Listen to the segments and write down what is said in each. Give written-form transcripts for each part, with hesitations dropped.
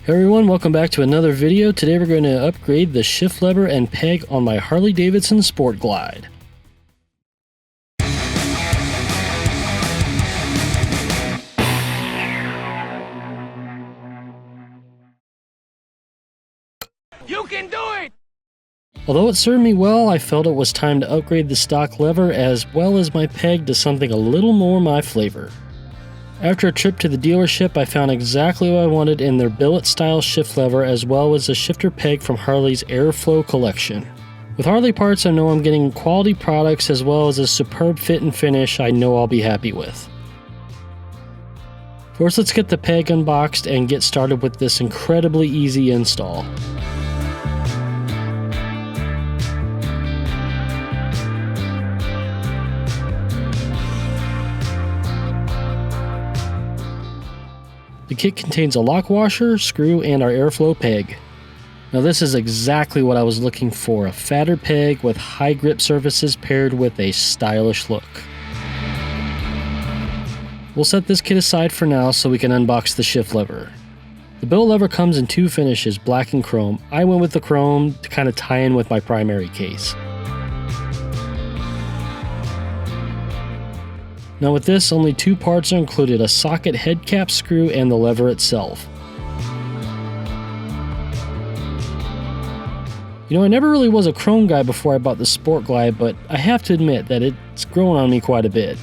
Hey everyone, welcome back to another video. Today we're going to upgrade the shift lever and peg on my Harley-Davidson Sport Glide. You can do it! Although it served me well, I felt it was time to upgrade the stock lever as well as my peg to something a little more my flavor. After a trip to the dealership, I found exactly what I wanted in their billet style shift lever as well as a shifter peg from Harley's Airflow collection. With Harley parts, I know I'm getting quality products as well as a superb fit and finish I know I'll be happy with. First, let's get the peg unboxed and get started with this incredibly easy install. The kit contains a lock washer, screw, and our airflow peg. Now this is exactly what I was looking for, a fatter peg with high grip surfaces paired with a stylish look. We'll set this kit aside for now so we can unbox the shift lever. The billet lever comes in two finishes, black and chrome. I went with the chrome to kind of tie in with my primary case. Now with this, only two parts are included, a socket head cap screw and the lever itself. You know, I never really was a chrome guy before I bought the Sport Glide, but I have to admit that it's grown on me quite a bit.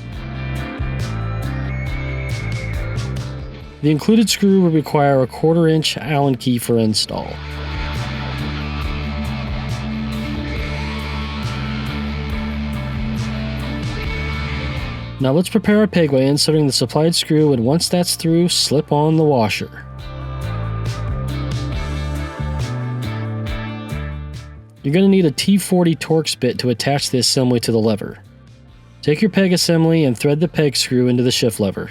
The included screw will require a 1/4 inch Allen key for install. Now let's prepare our peg by inserting the supplied screw, and once that's through, slip on the washer. You're going to need a T40 Torx bit to attach the assembly to the lever. Take your peg assembly and thread the peg screw into the shift lever.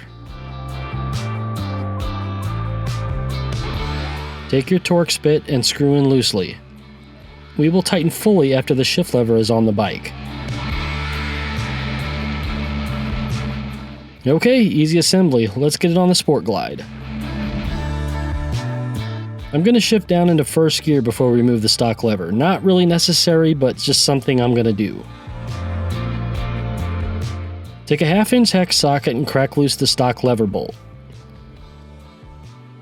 Take your Torx bit and screw in loosely. We will tighten fully after the shift lever is on the bike. Okay, easy assembly. Let's get it on the Sport Glide. I'm going to shift down into first gear before we remove the stock lever. Not really necessary, but just something I'm going to do. Take a 1/2 inch hex socket and crack loose the stock lever bolt.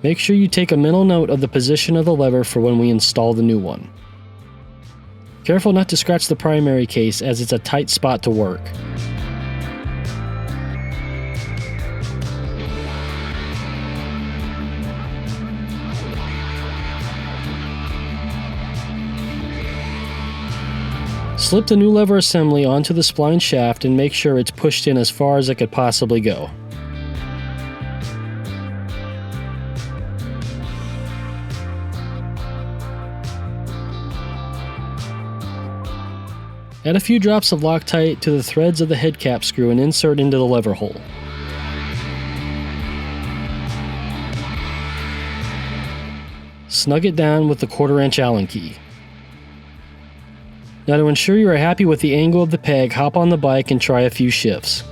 Make sure you take a mental note of the position of the lever for when we install the new one. Careful not to scratch the primary case as it's a tight spot to work. Slip the new lever assembly onto the spline shaft and make sure it's pushed in as far as it could possibly go. Add a few drops of Loctite to the threads of the head cap screw and insert into the lever hole. Snug it down with the 1/4 inch Allen key. Now to ensure you are happy with the angle of the peg, hop on the bike and try a few shifts.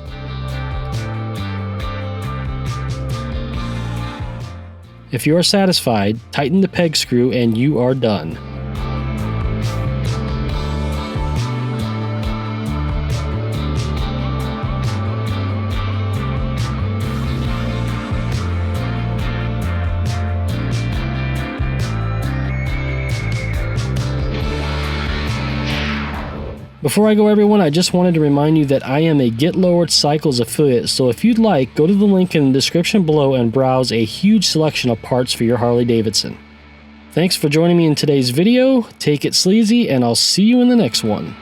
If you are satisfied, tighten the peg screw and you are done. Before I go everyone, I just wanted to remind you that I am a Get Lowered Cycles affiliate, so if you'd like, go to the link in the description below and browse a huge selection of parts for your Harley-Davidson. Thanks for joining me in today's video, take it sleazy, and I'll see you in the next one.